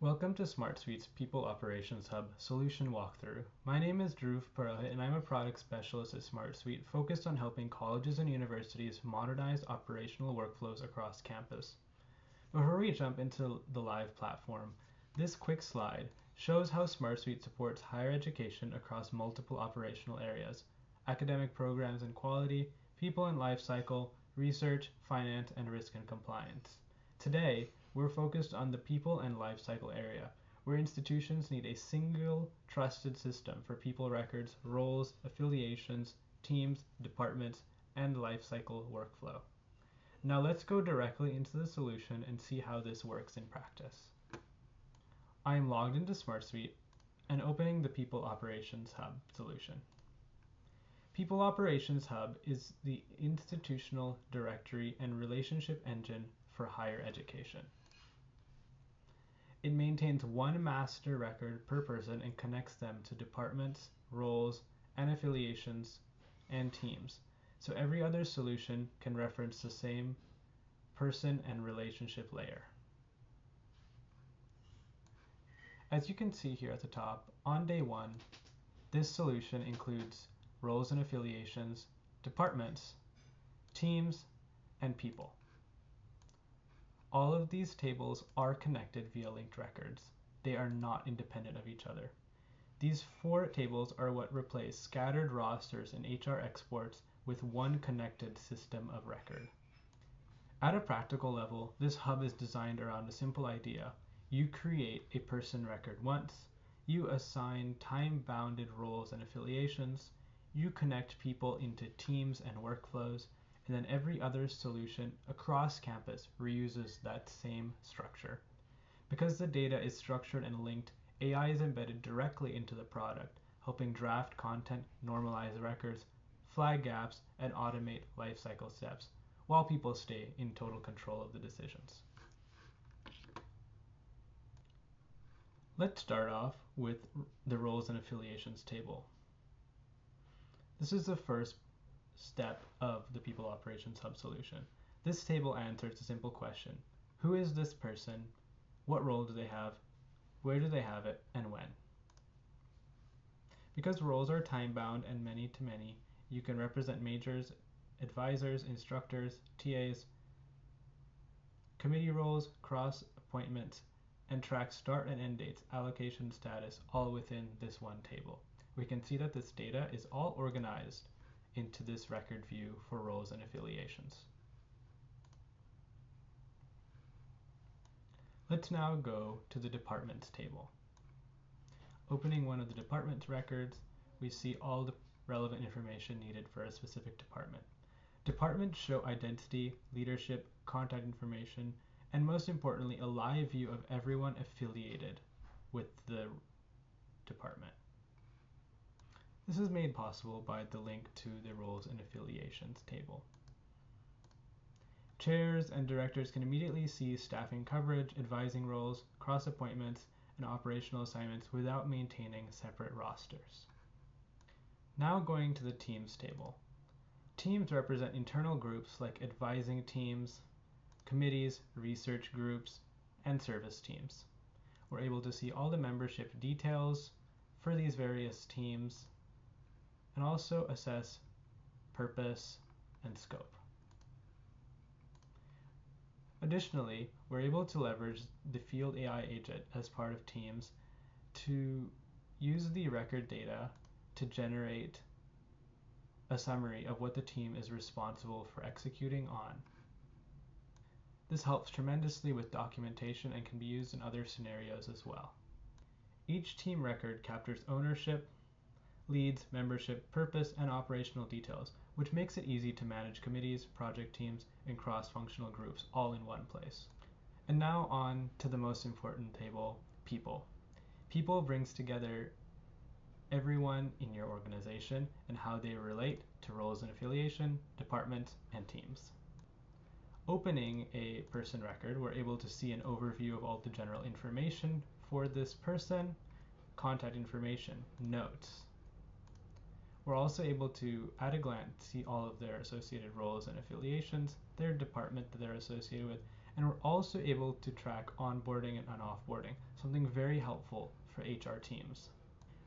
Welcome to SmartSuite's People Operations Hub Solution Walkthrough. My name is Dhruv Purohit and I'm a product specialist at SmartSuite focused on helping colleges and universities modernize operational workflows across campus. Before we jump into the live platform, this quick slide shows how SmartSuite supports higher education across multiple operational areas: academic programs and quality, people and lifecycle, research, finance, and risk and compliance. Today, we're focused on the people and lifecycle area, where institutions need a single trusted system for people records, roles, affiliations, teams, departments, and lifecycle workflow. Now let's go directly into the solution and see how this works in practice. I am logged into SmartSuite and opening the People Operations Hub solution. People Operations Hub is the institutional directory and relationship engine for higher education. It maintains one master record per person and connects them to departments, roles, and affiliations, and teams, so every other solution can reference the same person and relationship layer. As you can see here at the top, on day one, this solution includes roles and affiliations, departments, teams, and people. All of these tables are connected via linked records. They are not independent of each other. These four tables are what replace scattered rosters and HR exports with one connected system of record. At a practical level, this hub is designed around a simple idea. You create a person record once, you assign time-bounded roles and affiliations, you connect people into teams and workflows, and then every other solution across campus reuses that same structure. Because the data is structured and linked, AI is embedded directly into the product, helping draft content, normalize records, flag gaps, and automate lifecycle steps, while people stay in total control of the decisions. Let's start off with the roles and affiliations table. This is the first step of the People Operations Hub solution. This table answers a simple question: who is this person? What role do they have? Where do they have it? And when? Because roles are time-bound and many-to-many, you can represent majors, advisors, instructors, TAs, committee roles, cross appointments, and track start and end dates, allocation status, all within this one table. We can see that this data is all organized into this record view for roles and affiliations. Let's now go to the departments table. Opening one of the department records, we see all the relevant information needed for a specific department. Departments show identity, leadership, contact information, and most importantly, a live view of everyone affiliated with the department. This is made possible by the link to the roles and affiliations table. Chairs and directors can immediately see staffing coverage, advising roles, cross appointments, and operational assignments without maintaining separate rosters. Now going to the teams table. Teams represent internal groups like advising teams, committees, research groups, and service teams. We're able to see all the membership details for these various teams and also assess purpose and scope. Additionally, we're able to leverage the Field AI agent as part of Teams to use the record data to generate a summary of what the team is responsible for executing on. This helps tremendously with documentation and can be used in other scenarios as well. Each team record captures ownership, leads, membership, purpose, and operational details, which makes it easy to manage committees, project teams, and cross-functional groups all in one place. And now on to the most important table, people. People brings together everyone in your organization and how they relate to roles and affiliation, departments, and teams. Opening a person record, we're able to see an overview of all the general information for this person, contact information, notes. We're also able to, at a glance, see all of their associated roles and affiliations, their department that they're associated with, and we're also able to track onboarding and offboarding. something very helpful for HR teams.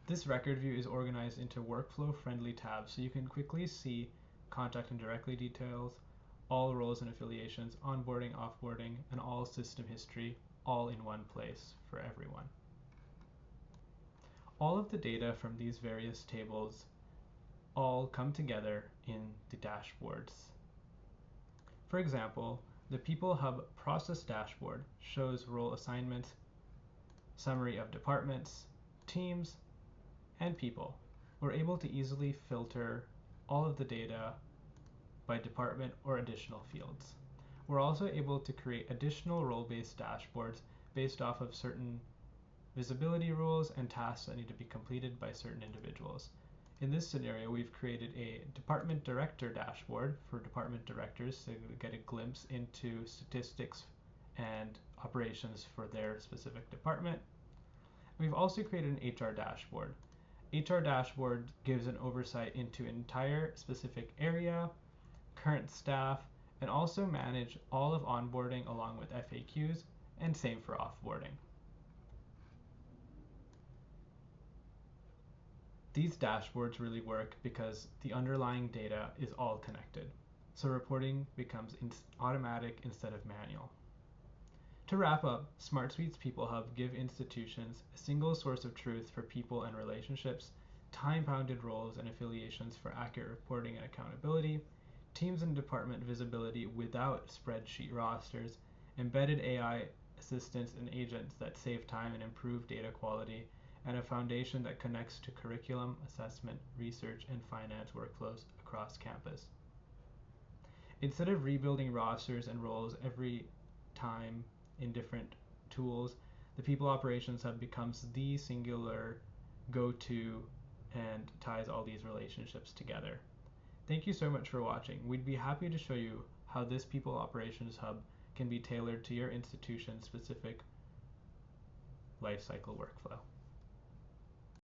This record view is organized into workflow-friendly tabs so you can quickly see contact and directory details, all roles and affiliations, onboarding, offboarding, and all system history all in one place for everyone. All of the data from these various tables all come together in the dashboards. For example, the People Hub process dashboard shows role assignments, summary of departments, teams, and people. We're able to easily filter all of the data by department or additional fields. We're also able to create additional role-based dashboards based off of certain visibility rules and tasks that need to be completed by certain individuals. In this scenario, we've created a department director dashboard for department directors to get a glimpse into statistics and operations for their specific department. We've also created an HR dashboard. HR dashboard gives an oversight into an entire specific area, current staff, and also manage all of onboarding along with FAQs, and same for offboarding. These dashboards really work because the underlying data is all connected, so reporting becomes automatic instead of manual. To wrap up, SmartSuite's People Hub give institutions a single source of truth for people and relationships, time-bounded roles and affiliations for accurate reporting and accountability, teams and department visibility without spreadsheet rosters, embedded AI assistants and agents that save time and improve data quality, and a foundation that connects to curriculum, assessment, research, and finance workflows across campus. Instead of rebuilding rosters and roles every time in different tools, the People Operations Hub becomes the singular go-to and ties all these relationships together. Thank you so much for watching. We'd be happy to show you how this People Operations Hub can be tailored to your institution's specific lifecycle workflow.